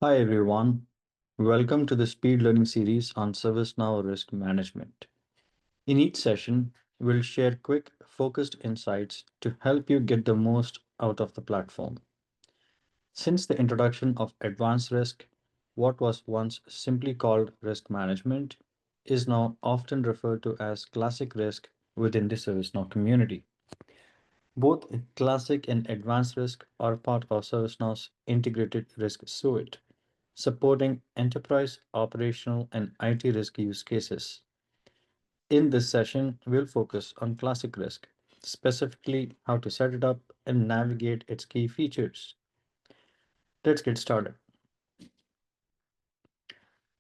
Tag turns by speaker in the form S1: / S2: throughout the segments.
S1: Hi everyone, welcome to the speed learning series on ServiceNow Risk Management. In each session, we'll share quick, focused insights to help you get the most out of the platform. Since the introduction of advanced risk, what was once simply called risk management is now often referred to as classic risk within the ServiceNow community. Both classic and advanced risk are part of ServiceNow's integrated risk suite, supporting enterprise, operational, and IT risk use cases. In this session, we'll focus on classic risk, specifically how to set it up and navigate its key features. Let's get started.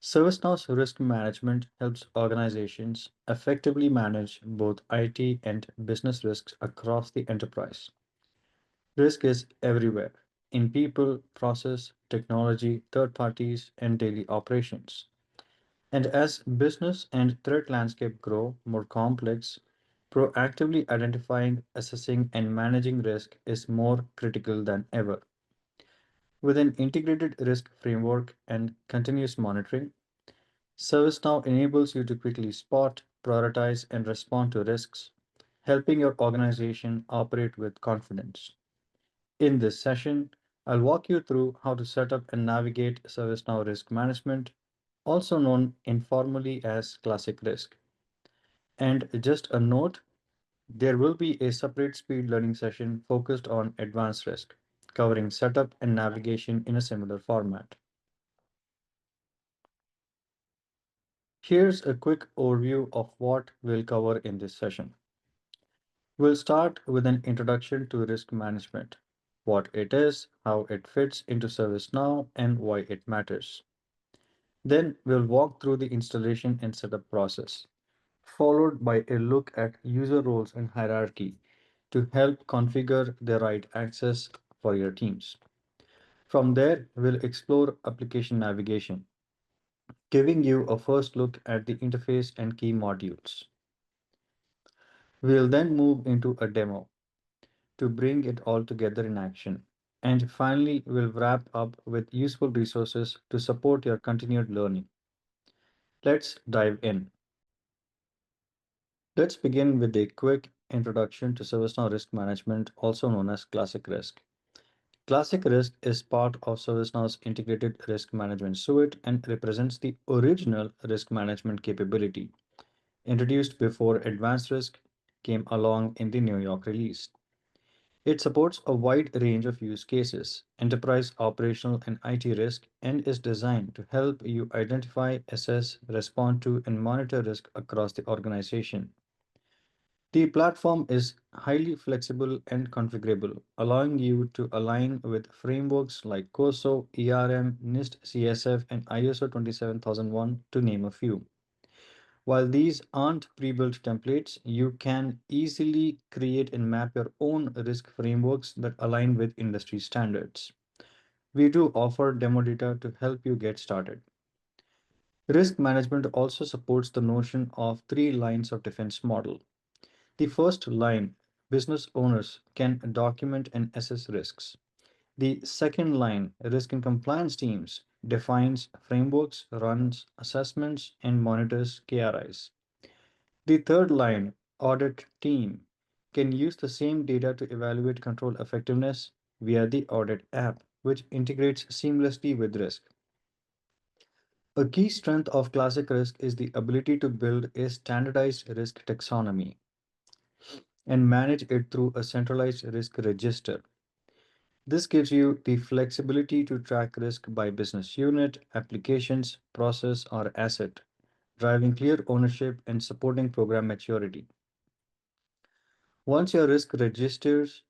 S1: ServiceNow's risk management helps organizations effectively manage both IT and business risks across the enterprise. Risk is everywhere in people, process, technology, third parties, and daily operations. And as business and threat landscape grow more complex, proactively identifying, assessing, and managing risk is more critical than ever. With an integrated risk framework and continuous monitoring, ServiceNow enables you to quickly spot, prioritize, and respond to risks, helping your organization operate with confidence. In this session, I'll walk you through how to set up and navigate ServiceNow Risk Management, also known informally as Classic Risk. And just a note, there will be a separate speed learning session focused on advanced risk, covering setup and navigation in a similar format. Here's a quick overview of what we'll cover in this session. We'll start with an introduction to risk management, what it is, how it fits into ServiceNow, and why it matters. Then we'll walk through the installation and setup process, followed by a look at user roles and hierarchy to help configure the right access for your teams. From there, we'll explore application navigation, giving you a first look at the interface and key modules. We'll then move into a demo to bring it all together in action. And finally, we'll wrap up with useful resources to support your continued learning. Let's dive in. Let's begin with a quick introduction to ServiceNow Risk Management, also known as Classic Risk. Classic Risk is part of ServiceNow's integrated risk management suite and represents the original risk management capability introduced before Advanced Risk came along in the New York release. It supports a wide range of use cases, enterprise, operational, and IT risk, and is designed to help you identify, assess, respond to, and monitor risk across the organization. The platform is highly flexible and configurable, allowing you to align with frameworks like COSO, ERM, NIST CSF, and ISO 27001, to name a few. While these aren't pre-built templates, you can easily create and map your own risk frameworks that align with industry standards. We do offer demo data to help you get started. Risk management also supports the notion of three lines of defense model. The first line, business owners can document and assess risks. The second line, risk and compliance teams, defines frameworks, runs assessments, and monitors KRIs. The third line, audit team, can use the same data to evaluate control effectiveness via the audit app, which integrates seamlessly with risk. A key strength of classic risk is the ability to build a standardized risk taxonomy and manage it through a centralized risk register. This gives you the flexibility to track risk by business unit, applications, process, or asset, driving clear ownership and supporting program maturity. Once your risk registers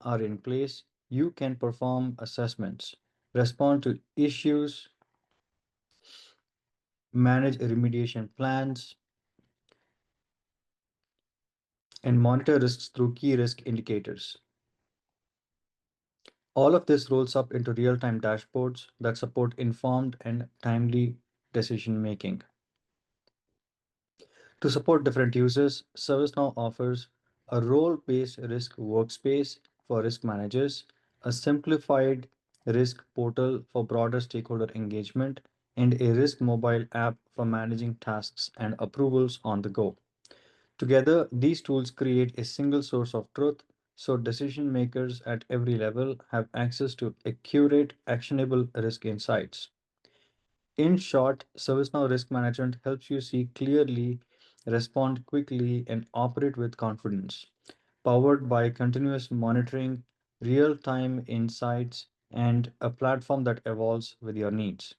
S1: are in place, you can perform assessments, respond to issues, manage remediation plans, and monitor risks through key risk indicators. All of this rolls up into real-time dashboards that support informed and timely decision making. To support different users, ServiceNow offers a role-based risk workspace for risk managers, a simplified risk portal for broader stakeholder engagement, and a risk mobile app for managing tasks and approvals on the go. Together, these tools create a single source of truth so decision makers at every level have access to accurate, actionable risk insights. In short, ServiceNow Risk Management helps you see clearly, respond quickly, and operate with confidence, powered by continuous monitoring, real time insights, and a platform that evolves with your needs.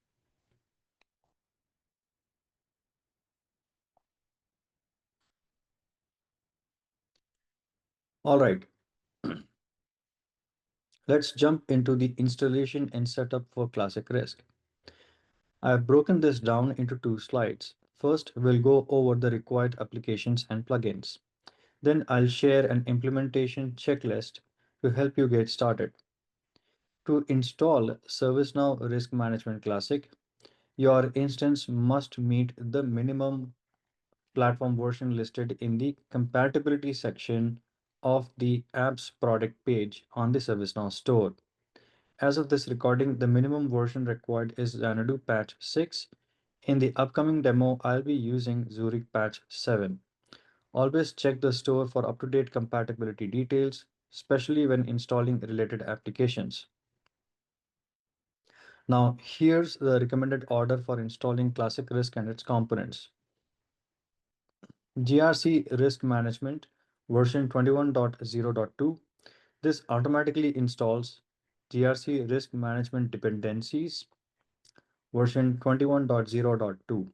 S1: All right, let's jump into the installation and setup for Classic Risk. I have broken this down into two slides. First, we'll go over the required applications and plugins. Then I'll share an implementation checklist to help you get started. To install ServiceNow Risk Management Classic, your instance must meet the minimum platform version listed in the compatibility section of the app's product page on the ServiceNow store. As of this recording, the minimum version required is Xanadu patch 6. In the upcoming demo, I'll be using Zurich patch 7. Always check the store for up-to-date compatibility details, especially when installing related applications. Now, here's the recommended order for installing Classic Risk and its components. GRC Risk Management version 21.0.2. This automatically installs GRC Risk Management dependencies version 21.0.2.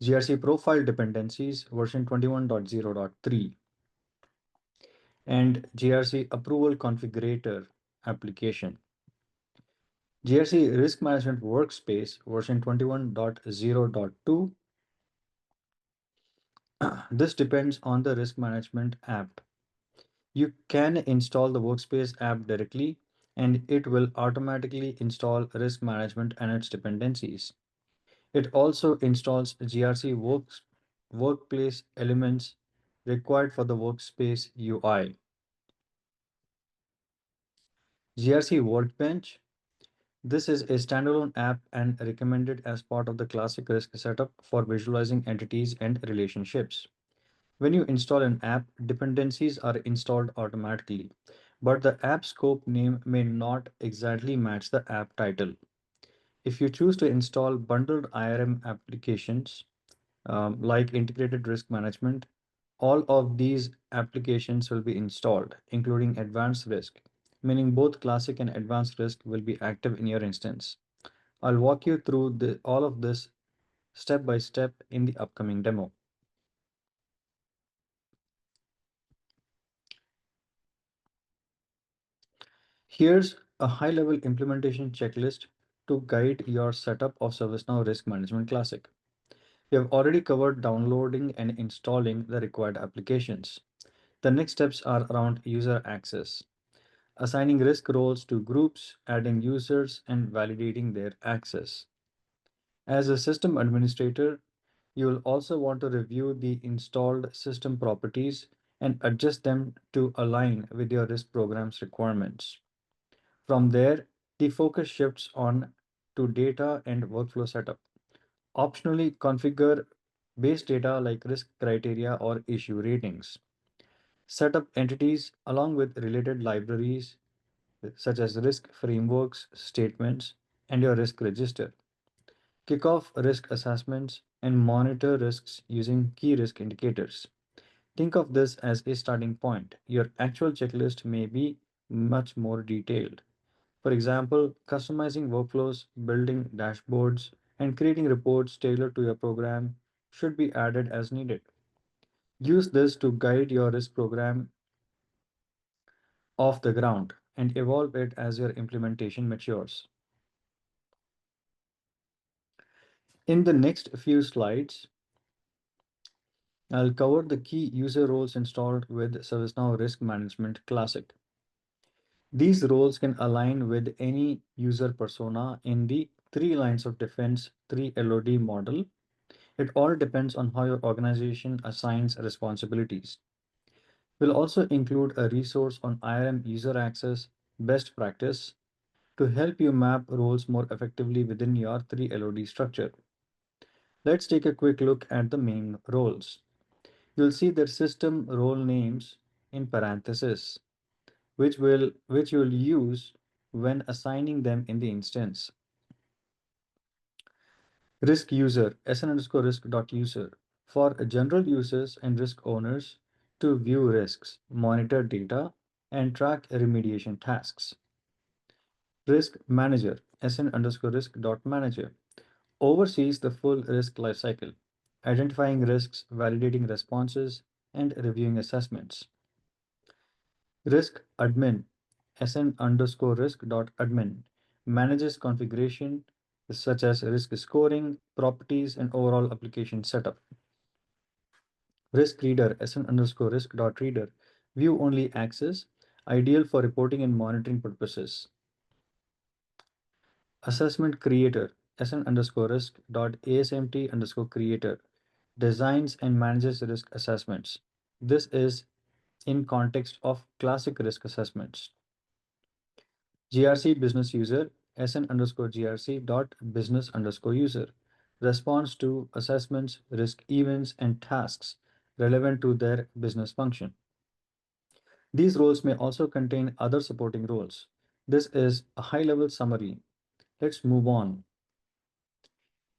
S1: GRC Profile Dependencies version 21.0.3. And GRC Approval Configurator application. GRC Risk Management Workspace version 21.0.2. This depends on the risk management app. You can install the Workspace app directly and it will automatically install risk management and its dependencies. It also installs workplace elements required for the Workspace UI. GRC Workbench. This is a standalone app and recommended as part of the classic risk setup for visualizing entities and relationships. When you install an app, dependencies are installed automatically, but the app scope name may not exactly match the app title. If you choose to install bundled IRM applications, like integrated risk management, all of these applications will be installed, including advanced risk, meaning both classic and advanced risk will be active in your instance. I'll walk you through all of this step by step in the upcoming demo. Here's a high-level implementation checklist to guide your setup of ServiceNow Risk Management Classic. We have already covered downloading and installing the required applications. The next steps are around user access, assigning risk roles to groups, adding users, and validating their access. As a system administrator, you will also want to review the installed system properties and adjust them to align with your risk program's requirements. From there, the focus shifts on to data and workflow setup. Optionally configure base data like risk criteria or issue ratings. Set up entities along with related libraries such as risk frameworks, statements, and your risk register. Kick off risk assessments and monitor risks using key risk indicators. Think of this as a starting point. Your actual checklist may be much more detailed. For example, customizing workflows, building dashboards, and creating reports tailored to your program should be added as needed. Use this to guide your risk program off the ground and evolve it as your implementation matures. In the next few slides, I'll cover the key user roles installed with ServiceNow Risk Management Classic. These roles can align with any user persona in the three lines of defense 3 LOD model. It all depends on how your organization assigns responsibilities. We'll also include a resource on IRM user access best practice to help you map roles more effectively within your 3 LOD structure. Let's take a quick look at the main roles. You'll see their system role names in parentheses, which you'll use when assigning them in the instance. Risk user, sn underscore risk dot user, for general users and risk owners to view risks, monitor data, and track remediation tasks. Risk manager, sn underscore risk dot manager, oversees the full risk lifecycle, identifying risks, validating responses, and reviewing assessments. Risk admin, sn underscore risk dot admin, manages configuration such as risk scoring, properties, and overall application setup. Risk reader, sn underscore risk dot reader, view only access, ideal for reporting and monitoring purposes. Assessment creator, sn underscore risk dot asmt underscore creator, designs and manages risk assessments. This is in context of classic risk assessments. GRC business user, sn underscore grc dot business underscore user, responds to assessments, risk events, and tasks relevant to their business function. These roles may also contain other supporting roles. This is a high-level summary. Let's move on.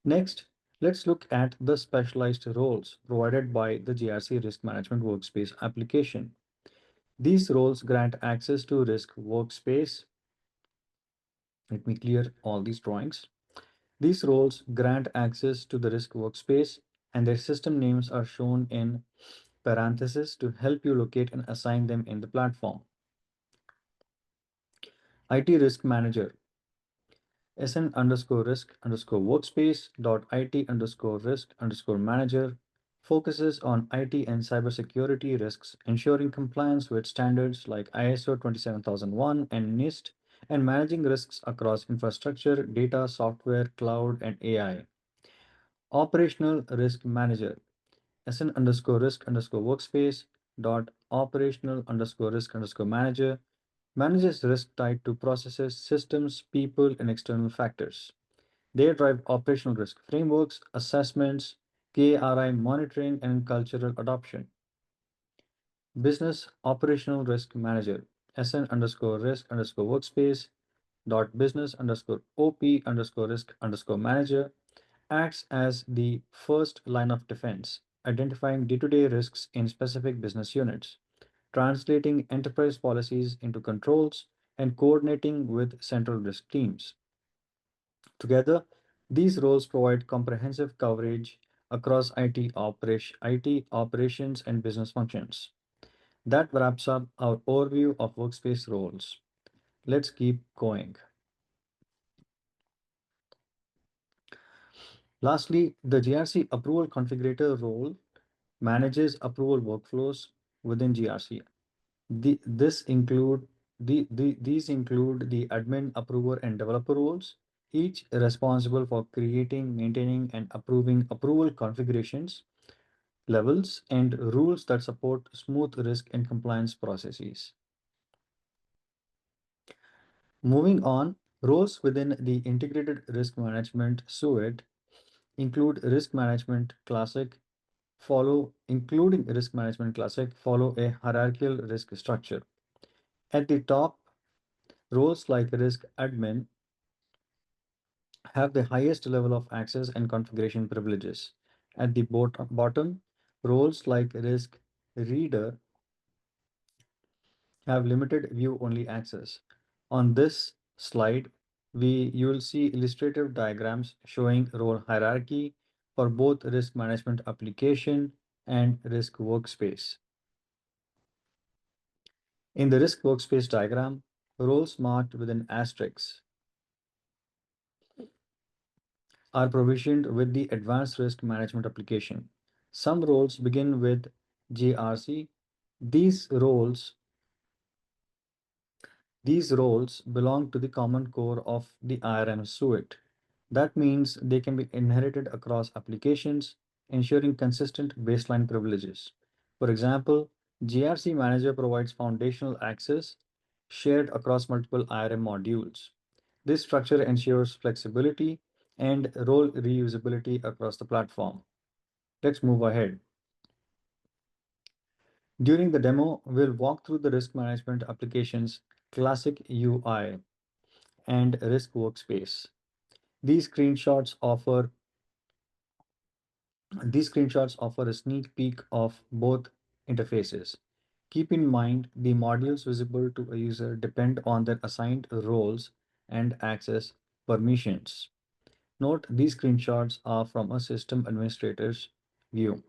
S1: Next, let's look at the specialized roles provided by the GRC Risk Management Workspace application. These roles grant access to Risk Workspace. Let me clear all these drawings. These roles grant access to the Risk Workspace, and their system names are shown in parentheses to help you locate and assign them in the platform. IT Risk Manager, sn underscore risk underscore workspace dot IT underscore risk underscore manager, focuses on IT and cybersecurity risks, ensuring compliance with standards like ISO 27001 and NIST, and managing risks across infrastructure, data, software, cloud, and AI. Operational Risk Manager, sn underscore risk underscore workspace dot operational underscore risk underscore manager, manages risk tied to processes, systems, people, and external factors. They drive operational risk frameworks, assessments, KRI monitoring, and cultural adoption. Business Operational Risk Manager, sn underscore risk underscore workspace dot business underscore op underscore risk underscore manager, acts as the first line of defense, identifying day-to-day risks in specific business units, translating enterprise policies into controls, and coordinating with central risk teams. Together, these roles provide comprehensive coverage across IT operations and business functions. That wraps up our overview of workspace roles. Let's keep going. Lastly, the GRC approval configurator role manages approval workflows within GRC. These include the admin, approver, and developer roles, each responsible for creating, maintaining, and approving approval configurations, levels, and rules that support smooth risk and compliance processes. Moving on, roles within the integrated risk management suite include risk management classic including risk management classic follow a hierarchical risk structure. At the top, roles like risk admin have the highest level of access and configuration privileges. At the bottom, roles like risk reader have limited view-only access. On this slide, you will see illustrative diagrams showing role hierarchy for both risk management application and risk workspace. In the risk workspace diagram, roles marked with an asterisk are provisioned with the advanced risk management application. Some roles begin with GRC. These roles These roles belong to the common core of the IRM suite. That means they can be inherited across applications, ensuring consistent baseline privileges. For example, GRC Manager provides foundational access shared across multiple IRM modules. This structure ensures flexibility and role reusability across the platform. Let's move ahead. During the demo, we'll walk through the risk management application's classic UI and Risk Workspace. These screenshots offer these screenshots offer a sneak peek of both interfaces. Keep in mind the modules visible to a user depend on their assigned roles and access permissions. Note these screenshots are from a system administrator's view.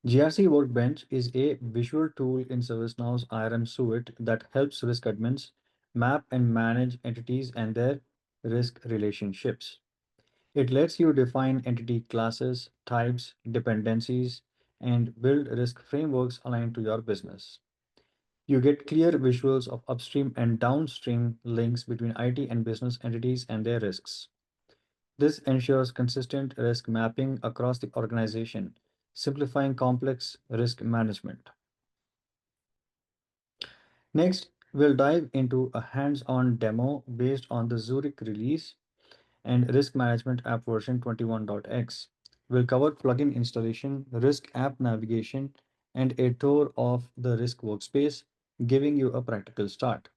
S1: GRC Workbench is a visual tool in ServiceNow's IRM suite that helps risk admins map and manage entities and their risk relationships. It lets you define entity classes, types, dependencies, and build risk frameworks aligned to your business. You get clear visuals of upstream and downstream links between IT and business entities and their risks. This ensures consistent risk mapping across the organization, simplifying complex risk management. Next, we'll dive into a hands-on demo based on the Zurich release and Risk Management App version 21.x. We'll cover plugin installation, risk app navigation, and a tour of the risk workspace, giving you a practical start.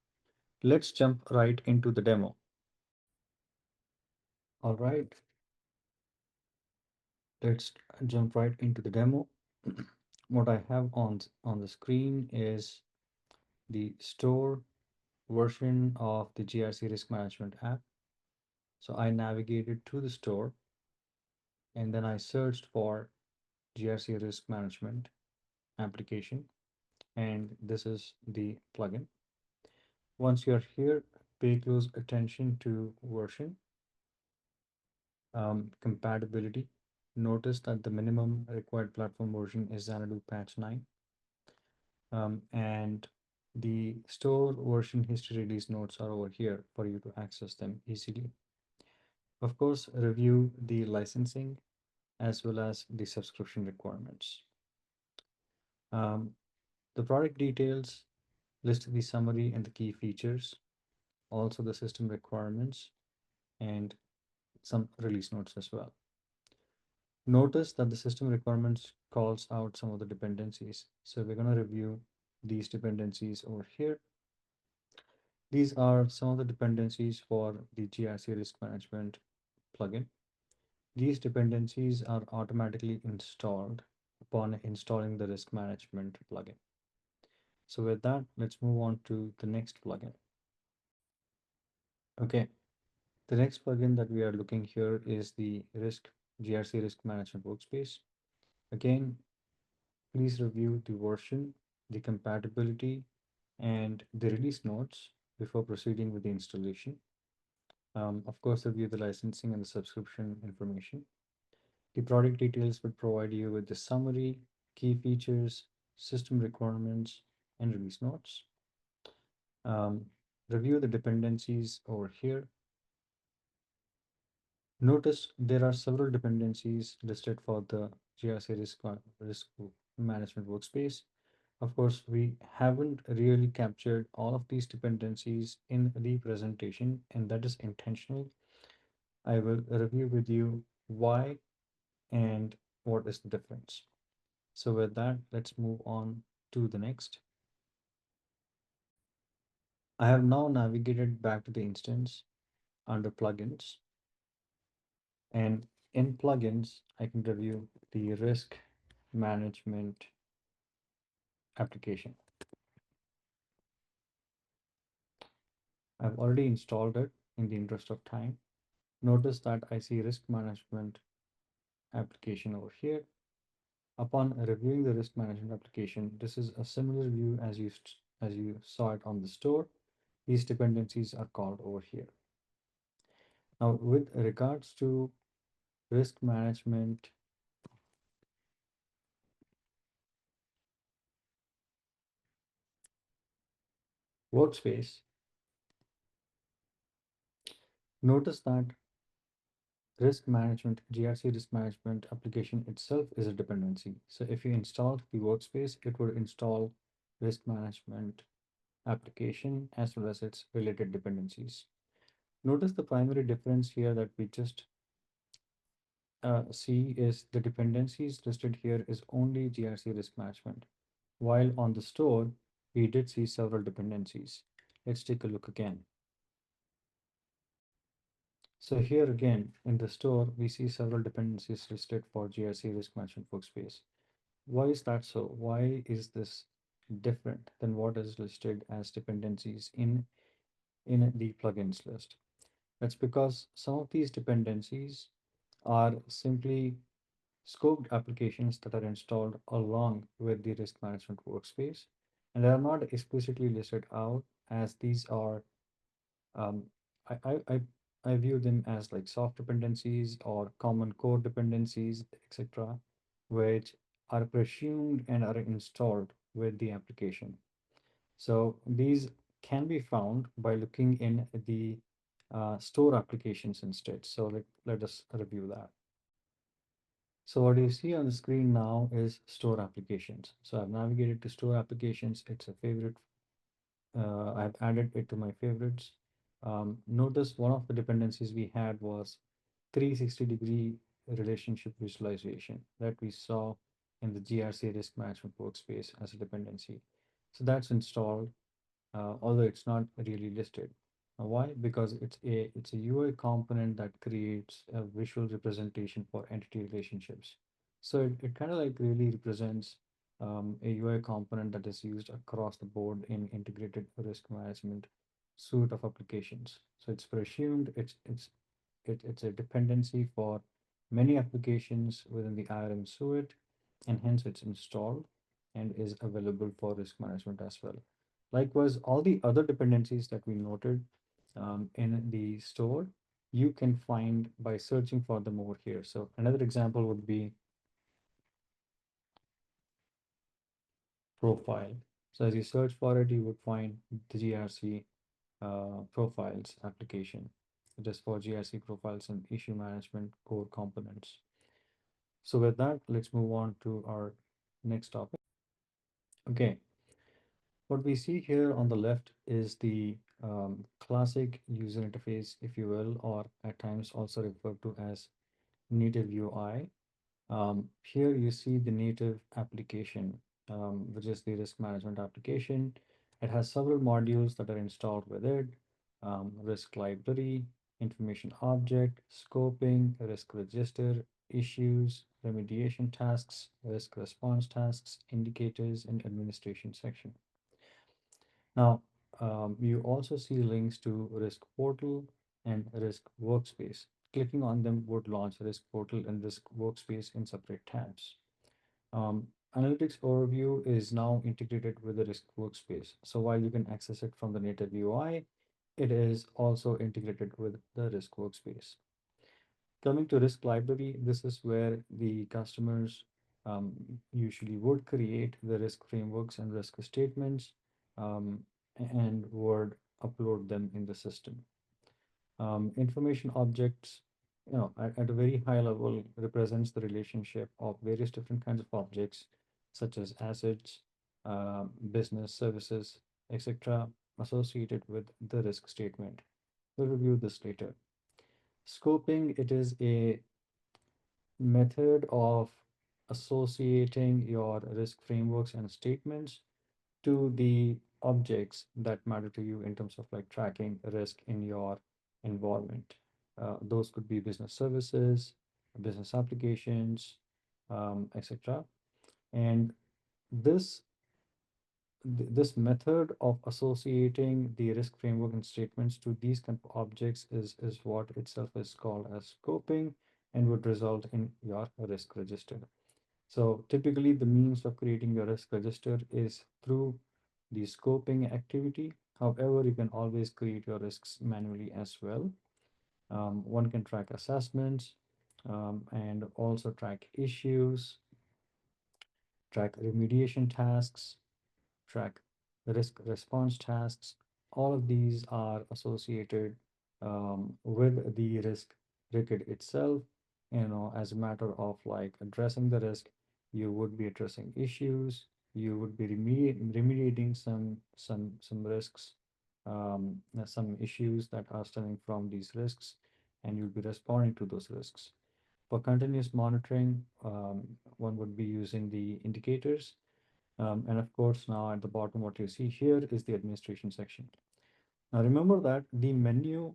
S1: Let's jump right into the demo. All right, let's jump right into the demo. What I have on the screen is the store version of the GRC Risk Management app. So I navigated to the store and then I searched for GRC Risk Management application, and this is the plugin. Once you're here, pay close attention to version compatibility. Notice that the minimum required platform version is Xanadu patch 9, and the store version history release notes are over here for you to access them easily. Of course, review the licensing as well as the subscription requirements. Um, the product details list the summary and the key features, also the system requirements, and some release notes as well. Notice that the system requirements calls out some of the dependencies. So we're going to review these dependencies over here. These are some of the dependencies for the GRC Risk Management plugin. These dependencies are automatically installed upon installing the Risk Management plugin. So with that, let's move on to the next plugin. Okay, the next plugin that we are looking here is the GRC Risk Management Workspace. Again, please review the version, the compatibility, and the release notes before proceeding with the installation. Of course, review the licensing and the subscription information. The product details will provide you with the summary, key features, system requirements, and release notes. Um, Review the dependencies over here. Notice there are several dependencies listed for the GRC risk management workspace. Of course, we haven't really captured all of these dependencies in the presentation, and that is intentional. I will review with you why and what is the difference. So with that, let's move on to the next. I have now navigated back to the instance under plugins, and in plugins, I can review the risk management application. I've already installed it in the interest of time. Notice that I see risk management application over here. Upon reviewing the risk management application, this is a similar view as you saw it on the store. These dependencies are called over here. Now, with regards to risk management workspace, notice that GRC risk management application itself is a dependency. So if you install the workspace, it will install risk management application as well as its related dependencies. Notice the primary difference here that we just see is the dependencies listed here is only GRC risk management, while on the store, we did see several dependencies. Let's take a look again. So here again, in the store, we see several dependencies listed for GRC Risk Management Workspace. Why is that so? Why is this different than what is listed as dependencies in the plugins list? That's because some of these dependencies are simply scoped applications that are installed along with the risk management workspace, and they are not explicitly listed out as these are um, I, I, I I view them as like soft dependencies or common core dependencies, etc., which are presumed and are installed with the application. So these can be found by looking in the store applications instead. So let us review that. So what you see on the screen now is store applications. So I've navigated to store applications. It's a favorite. I've added it to my favorites. Notice one of the dependencies we had was 360-degree relationship visualization that we saw in the GRC risk management workspace as a dependency. So that's installed, although it's not really listed. Why? Because it's a UI component that creates a visual representation for entity relationships. So it kind of like really represents a UI component that is used across the board in integrated risk management suite of applications. So it's presumed it's a dependency for many applications within the IRM suite, and hence it's installed and is available for risk management as well. Likewise, all the other dependencies that we noted in the store, you can find by searching for them over here. So another example would be profile. So as you search for it, you would find the GRC profiles application. It is for GRC profiles and issue management core components. So with that, let's move on to our next topic. Okay, what we see here on the left is the classic user interface, if you will, or at times also referred to as native UI. Here you see the native application, which is the risk management application. It has several modules that are installed with it. Risk library, information object, scoping, risk register, issues, remediation tasks, risk response tasks, indicators, and administration section. Now, you also see links to Risk Portal and Risk Workspace. Clicking on them would launch Risk Portal and Risk Workspace in separate tabs. Analytics Overview is now integrated with the Risk Workspace. So while you can access it from the native UI, it is also integrated with the Risk Workspace. Coming to Risk Library, this is where the customers usually would create the risk frameworks and risk statements and would upload them in the system. Information objects, at a very high level, represents the relationship of various different kinds of objects, such as assets, business services, etc., associated with the risk statement. We'll review this later. Scoping, it is a method of associating your risk frameworks and statements to the objects that matter to you in terms of like tracking risk in your environment. Those could be business services, business applications, etc. And this this method of associating the risk framework and statements to these kind of objects is what itself is called as scoping and would result in your risk register. So typically the means of creating your risk register is through the scoping activity. However, you can always create your risks manually as well. One can track assessments and also track issues, track remediation tasks, track risk response tasks. All of these are associated with the risk record itself. As a matter of like addressing the risk, you would be addressing issues. you would be remediating some risks, some issues that are stemming from these risks, and you'll be responding to those risks. For continuous monitoring, one would be using the indicators. And of course, now at the bottom, what you see here is the administration section. Now remember that the menu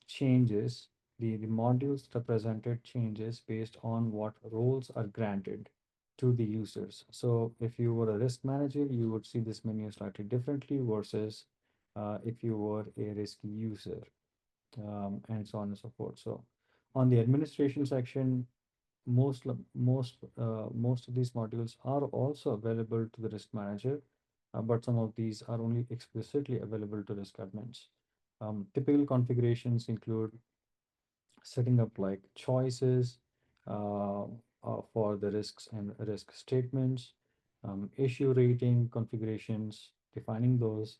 S1: changes, the modules represented changes based on what roles are granted to the users. So if you were a risk manager, you would see this menu slightly differently versus if you were a risk user, and so on and so forth. So on the administration section, most of these modules are also available to the risk manager, but some of these are only explicitly available to risk admins. Typical configurations include setting up like choices for the risks and risk statements, issue rating configurations, defining those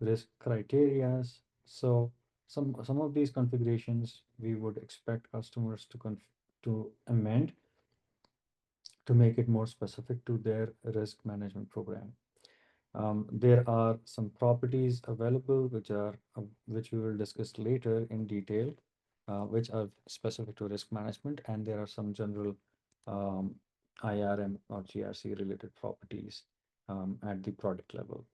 S1: risk criterias. So some of these configurations we would expect customers to amend to make it more specific to their risk management program. There are some properties available which we will discuss later in detail, which are specific to risk management, and there are some general um, IRM or GRC related properties at the product level.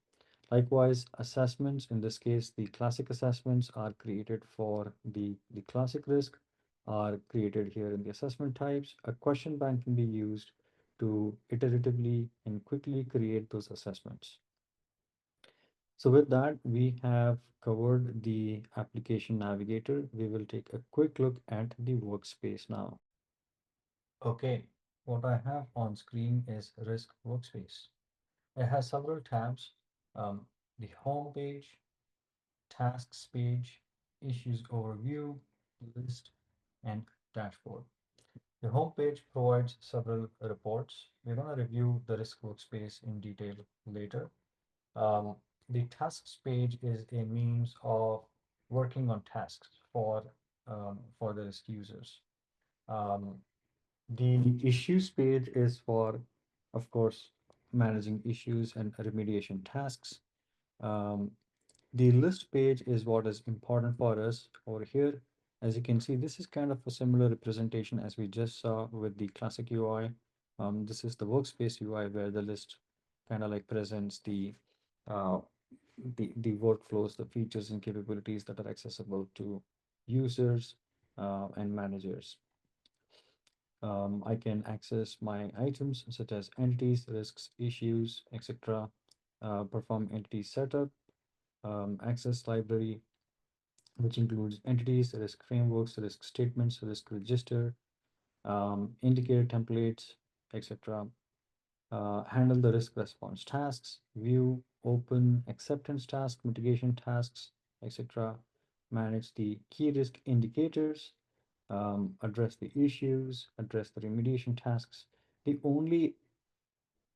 S1: Likewise, assessments, in this case, the classic assessments are created for the classic risk, are created here in the assessment types. A question bank can be used to iteratively and quickly create those assessments. So with that, we have covered the application navigator. We will take a quick look at the workspace now. Okay, what I have on screen is Risk Workspace. It has several tabs, the home page, tasks page, issues overview, list, and dashboard. The home page provides several reports. We're going to review the Risk Workspace in detail later. Um, the tasks page is a means of working on tasks for the risk users. Um, the issues page is for, of course, managing issues and remediation tasks. Um, the list page is what is important for us over here. As you can see, this is kind of a similar representation as we just saw with the classic UI. This is the workspace UI where the list kind of like presents uh, the workflows, the features and capabilities that are accessible to users and managers. I can access my items such as entities, risks, issues, etc. Perform entity setup, access library, which includes entities, risk frameworks, risk statements, risk register, indicator templates, etc. Handle the risk response tasks, view, open, acceptance tasks, mitigation tasks, etc. Manage the key risk indicators, address the issues, address the remediation tasks. The only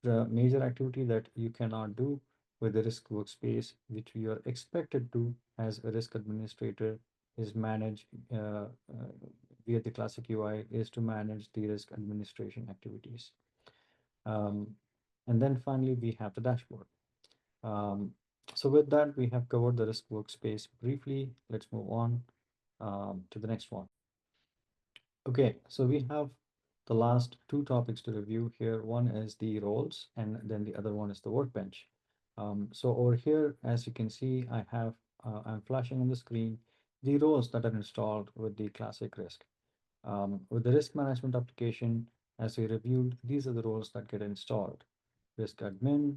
S1: major activity that you cannot do with the risk workspace, which you are expected to as a risk administrator, is manage via the classic UI, is to manage the risk administration activities. Um, and then finally, we have the dashboard. Um, so with that, we have covered the risk workspace briefly. Let's move on to the next one. Okay, so we have the last two topics to review here. One is the roles, and then the other one is the workbench. So over here, as you can see, I'm flashing on the screen the roles that are installed with the classic risk. With the risk management application, as we reviewed, these are the roles that get installed: risk admin,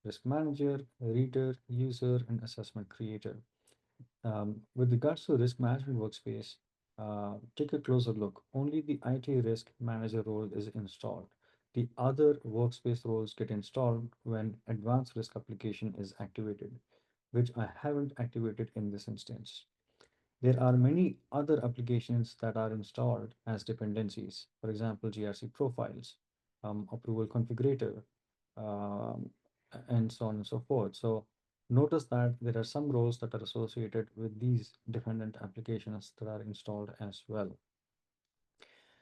S1: risk manager, reader, user, and assessment creator. With regards to risk management workspace, take a closer look. Only the IT risk manager role is installed. The other workspace roles get installed when advanced risk application is activated, which I haven't activated in this instance. There are many other applications that are installed as dependencies, for example, GRC profiles, approval configurator, um, and so on and so forth. So notice that there are some roles that are associated with these dependent applications that are installed as well.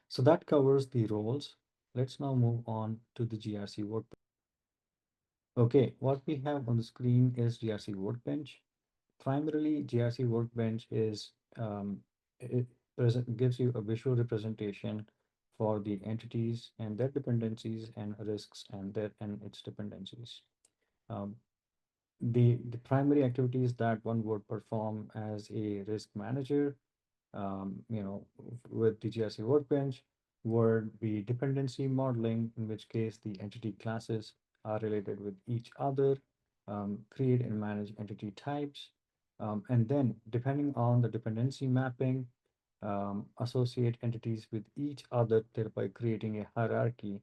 S1: So that covers the roles. Let's now move on to the GRC workbench. Okay, what we have on the screen is GRC Workbench. Primarily, GRC Workbench is it gives you a visual representation for the entities and their dependencies and risks and their and its dependencies. Um, the primary activities that one would perform as a risk manager, with the GRC Workbench would be dependency modeling, in which case the entity classes are related with each other, create and manage entity types, and then depending on the dependency mapping, associate entities with each other, thereby creating a hierarchy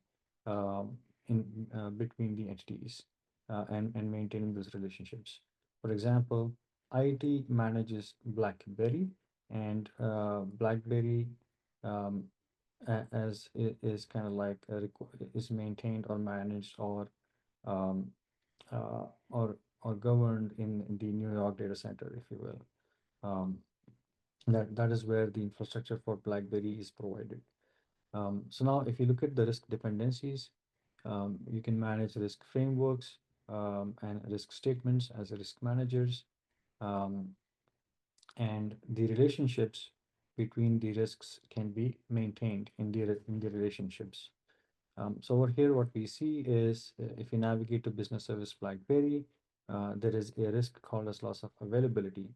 S1: in between the entities and maintaining those relationships. For example, IT manages BlackBerry, and BlackBerry um, is kind of like is maintained or managed um, uh, or or governed in the New York data center, if you will. Um, that is where the infrastructure for BlackBerry is provided. So now, if you look at the risk dependencies, you can manage risk frameworks and risk statements as risk managers. Um, and the relationships between the risks can be maintained in the relationships. So over here, what we see is if you navigate to business service BlackBerry, there is a risk called as loss of availability.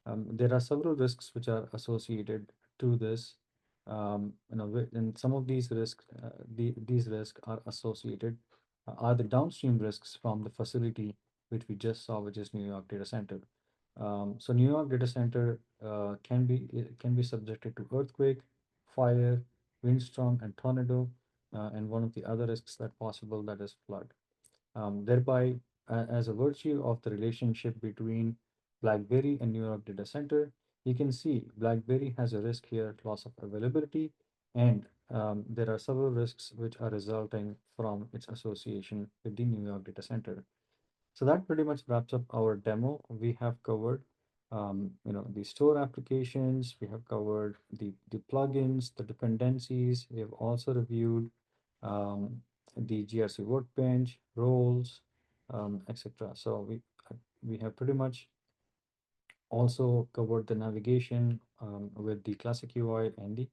S1: There are several risks which are associated to this. And some of these risks, these risks are associated, are the downstream risks from the facility which we just saw, which is New York data center. So New York data center can be subjected to earthquake, fire, windstorm, and tornado, and one of the other risks that possible, that is flood. Thereby, as a virtue of the relationship between BlackBerry and New York data center, you can see BlackBerry has a risk here, loss of availability, and there are several risks which are resulting from its association with the New York data center. So that pretty much wraps up our demo. We have covered, the store applications. We have covered the plugins, the dependencies. We have also reviewed um, the GRC Workbench, roles, etc. So we have pretty much also covered the navigation with the classic UI and the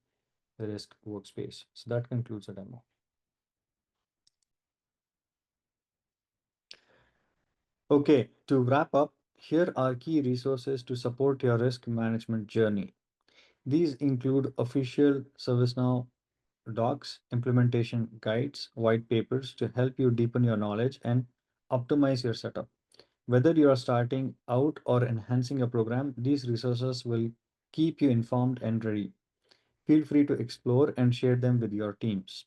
S1: risk workspace. So that concludes the demo. Okay, to wrap up, here are key resources to support your risk management journey. These include official ServiceNow docs, implementation guides, white papers to help you deepen your knowledge and optimize your setup. Whether you are starting out or enhancing a program, these resources will keep you informed and ready. Feel free to explore and share them with your teams.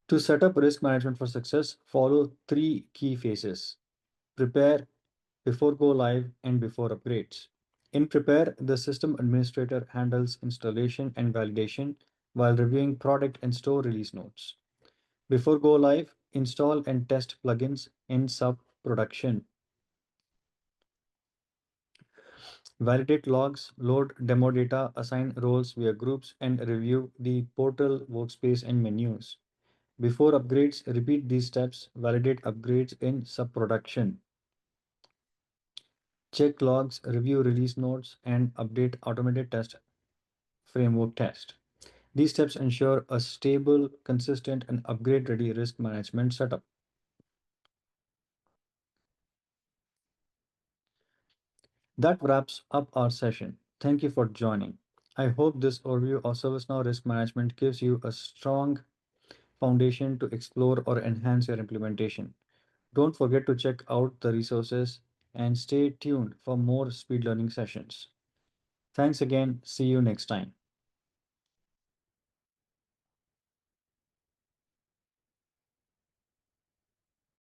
S1: To set up risk management for success, follow three key phases: prepare, before go live, and before upgrades. In prepare, the system administrator handles installation and validation while reviewing product and store release notes. Before go live, install and test plugins in sub production. Validate logs, load demo data, assign roles via groups, and review the portal workspace and menus. Before upgrades, repeat these steps, validate upgrades in sub production. Check logs, review release notes, and update automated test framework test. These steps ensure a stable, consistent, and upgrade-ready risk management setup. That wraps up our session. Thank you for joining. I hope this overview of ServiceNow risk management gives you a strong foundation to explore or enhance your implementation. Don't forget to check out the resources and stay tuned for more speed learning sessions. Thanks again. See you next time.